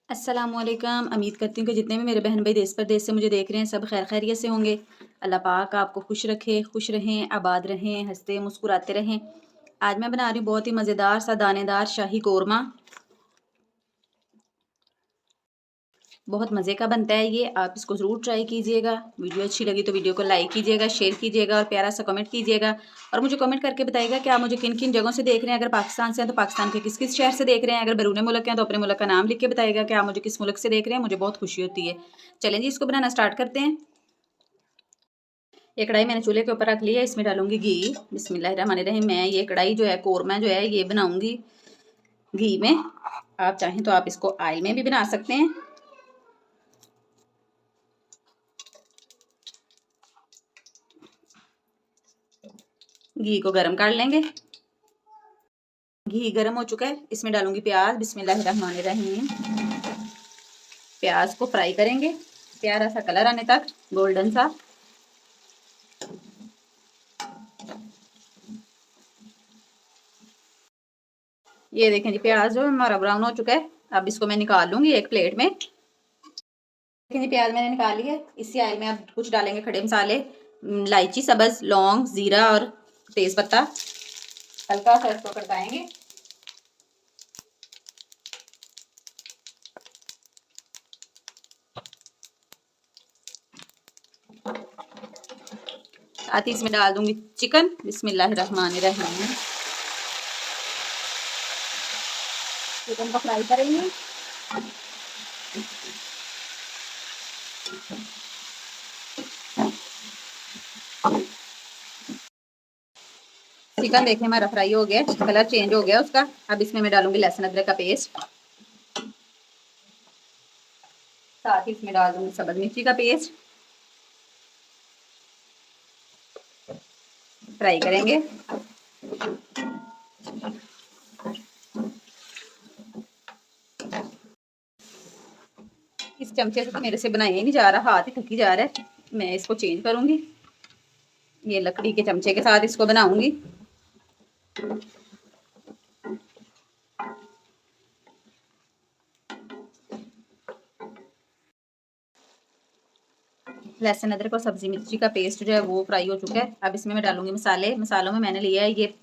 अस्सलामुअलैकुम। उम्मीद करती हूँ कि जितने भी मेरे बहन भाई देश परदेश से मुझे देख रहे हैं सब खैर खैरियत से होंगे। अल्लाह पाक आपको खुश रखे, खुश रहें, आबाद रहें, हंसते मुस्कुराते रहें। आज मैं बना रही हूँ बहुत ही मज़ेदार सा दानेदार शाही कौरमा। बहुत मज़े का बनता है ये, आप इसको ज़रूर ट्राई कीजिएगा। वीडियो अच्छी लगी तो वीडियो को लाइक कीजिएगा, शेयर कीजिएगा और प्यारा सा कमेंट कीजिएगा। और मुझे कमेंट करके बताइएगा कि आप मुझे किन किन जगहों से देख रहे हैं। अगर पाकिस्तान से हैं तो पाकिस्तान के किस किस शहर से देख रहे हैं। अगर बैरून मुल्क हैं तो अपने मुल्क का नाम लिख के बताइएगा कि आप मुझे किस मुल्क से देख रहे हैं। मुझे बहुत खुशी होती है। चलें जी, इसको बनाना स्टार्ट करते हैं। ये कढ़ाई मैंने चूल्हे के ऊपर रख ली है, इसमें डालूंगी घी। बिस्मिल्लाहिर्रहमानिर्रहीम। मैं ये कढ़ाई जो है कौरमा जो है ये बनाऊंगी घी में। आप चाहें तो आप इसको ऑयल में भी बना सकते हैं। घी को गर्म कर लेंगे। घी गर्म हो चुका है, इसमें डालूंगी प्याज। बिस्मिल्लाहिर्रहमानिर्रहीम। प्याज को फ्राई करेंगे प्यारा सा कलर आने तक, गोल्डन सा। ये देखें जी, प्याज जो हमारा ब्राउन हो चुका है। अब इसको मैं निकाल लूंगी एक प्लेट में। देखें जी, प्याज मैंने निकाल ली है। इसी ऑयल में अब कुछ डालेंगे खड़े मसाले, इलायची, सब्ज, लौंग, जीरा और तेज पत्ता। हल्का सा इसको कड़काएंगे। साथ ही इसमें डाल दूंगी चिकन। बिस्मिल्लाहिर्रहमानिर्रहीम। चिकन को फ्राई करेंगे। चिकन देखें हमारा फ्राई हो गया, कलर चेंज हो गया उसका। अब इसमें मैं डालूंगी लहसुन अदरक का पेस्ट। साथ ही इसमें डाल दूंगी सब्ज मिर्ची का पेस्ट। फ्राई करेंगे। इस चमचे से तो मेरे से बनाया ही नहीं जा रहा, हाथ ही थकी जा रहा है। मैं इसको चेंज करूंगी, ये लकड़ी के चमचे के साथ इसको बनाऊंगी। लहसुन अदरक और सब्जी मिर्ची का पेस्ट जो है वो फ्राई हो चुका है। अब इसमें मैं डालूंगी मसाले। मसालों में मैंने लिया है ये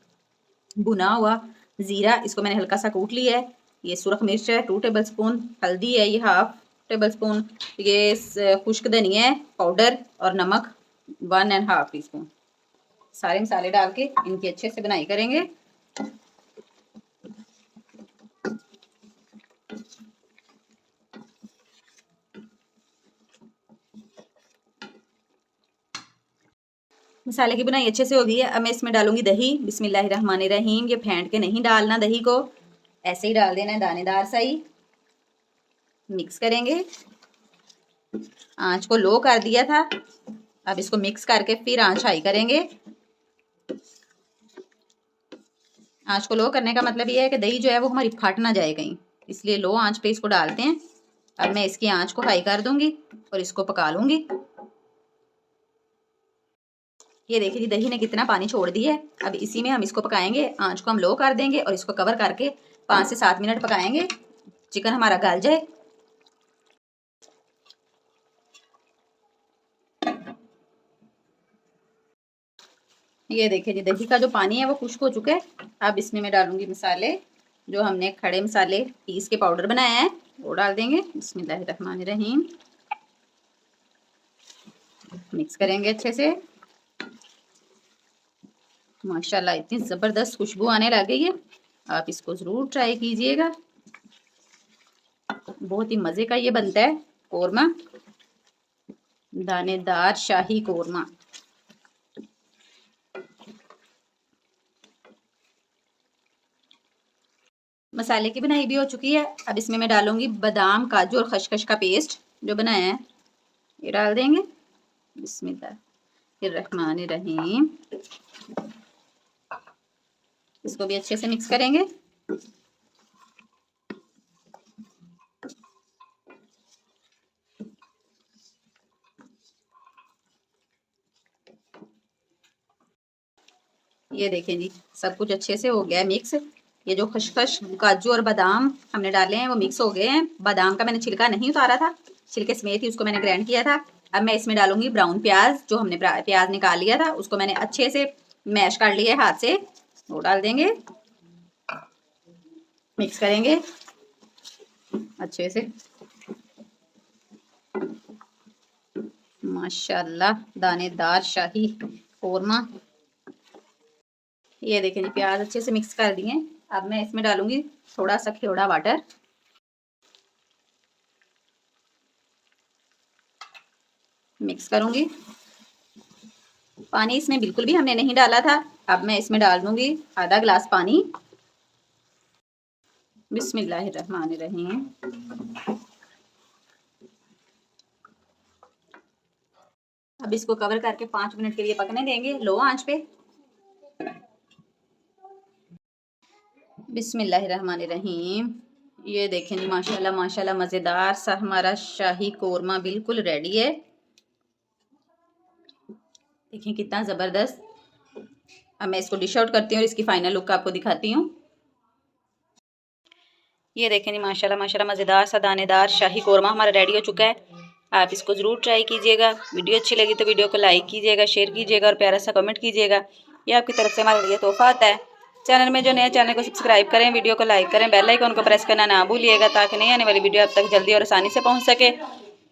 भुना हुआ जीरा, इसको मैंने हल्का सा कूट लिया है। ये सुरख मिर्च है 2 टेबल स्पून। हल्दी है ये 1/2 टेबल स्पून। ये खुश्क धनिया है पाउडर और नमक 1.5 टीस्पून। सारे मसाले डाल के इनकी अच्छे से बनाई करेंगे। मसाले की बनाई अच्छे से हो गई है। अब मैं इसमें डालूंगी दही। बिस्मिल्लाहिर्रहमानिर्रहीम। ये फेंट के नहीं डालना दही को, ऐसे ही डाल देना है दानेदार सा ही। मिक्स करेंगे। आंच को लो कर दिया था। अब इसको मिक्स करके फिर आंच हाई करेंगे। आंच को लो करने का मतलब ये है कि दही जो है वो हमारी फट ना जाए कहीं, इसलिए लो आंच पे इसको डालते हैं। अब मैं इसकी आंच को हाई कर दूंगी और इसको पका लूंगी। ये देखिए जी, दही ने कितना पानी छोड़ दिया है। अब इसी में हम इसको पकाएंगे। आंच को हम लो कर देंगे और इसको कवर करके 5 से 7 मिनट पकाएंगे, चिकन हमारा गल जाए। ये देखिए जी, दही का जो पानी है वो खुश्क हो चुका है। अब इसमें मैं डालूंगी मसाले, जो हमने खड़े मसाले पीस के पाउडर बनाया है वो डाल देंगे। बिस्मिल्लाहिर्रहमानिर्रहीम। मिक्स करेंगे अच्छे से। माशाल्लाह इतनी ज़बरदस्त खुशबू आने लग गई है। आप इसको ज़रूर ट्राई कीजिएगा। बहुत ही मज़े का ये बनता है कौरमा, दानेदार शाही कौरमा। मसाले की बनाई भी हो चुकी है। अब इसमें मैं डालूंगी बादाम, काजू और खसखस का पेस्ट जो बनाया है, ये डाल देंगे। बिस्मिल्लाहिर्रहमानिर्रहीम। इसको भी अच्छे से मिक्स करेंगे। ये देखें जी, सब कुछ अच्छे से हो गया है मिक्स। ये जो खसखस काजू और बादाम हमने डाले हैं वो मिक्स हो गए हैं। बादाम का मैंने छिलका नहीं उतारा था, छिलके समेत ही उसको मैंने ग्राइंड किया था। अब मैं इसमें डालूंगी ब्राउन प्याज, जो हमने प्याज निकाल लिया था उसको मैंने अच्छे से मैश कर लिया है हाथ से, वो डाल देंगे, मिक्स करेंगे अच्छे से। माशाल्लाह दानेदार शाही कोरमा। ये देखें जी प्याज अच्छे से मिक्स कर दिए। अब मैं इसमें डालूंगी थोड़ा सा केवड़ा वाटर, मिक्स करूंगी। पानी इसमें बिल्कुल भी हमने नहीं डाला था। अब मैं इसमें डाल दूंगी आधा गिलास पानी। बिस्मिल्लाहिर्रहमानिर्रहीम। अब इसको कवर करके 5 मिनट के लिए पकने देंगे लो आंच पे। बिस्मिल्लाहिर्रहमानिर्रहीम। ये देखें जी माशाल्लाह माशाल्लाह मज़ेदार सा हमारा शाही कोरमा बिल्कुल रेडी है। देखें कितना ज़बरदस्त। अब मैं इसको डिश आउट करती हूँ और इसकी फाइनल लुक आपको दिखाती हूँ। ये देखें जी माशाल्लाह माशाल्लाह मज़ेदार सा दानेदार शाही कोरमा हमारा रेडी हो चुका है। आप इसको ज़रूर ट्राई कीजिएगा। वीडियो अच्छी लगी तो वीडियो को लाइक कीजिएगा, शेयर कीजिएगा और प्यारा सा कमेंट कीजिएगा। ये आपकी तरफ से हमारे लिए तोहफा आता है। चैनल में जो नया चैनल को सब्सक्राइब करें, वीडियो को लाइक करें, बेल आइकन को प्रेस करना ना भूलिएगा ताकि नई आने वाली वीडियो आप तक जल्दी और आसानी से पहुँच सके।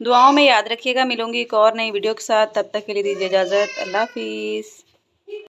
दुआओं में याद रखिएगा। मिलूंगी एक और नई वीडियो के साथ, तब तक के लिए दीजिए इजाज़त। अल्लाह हाफिज़।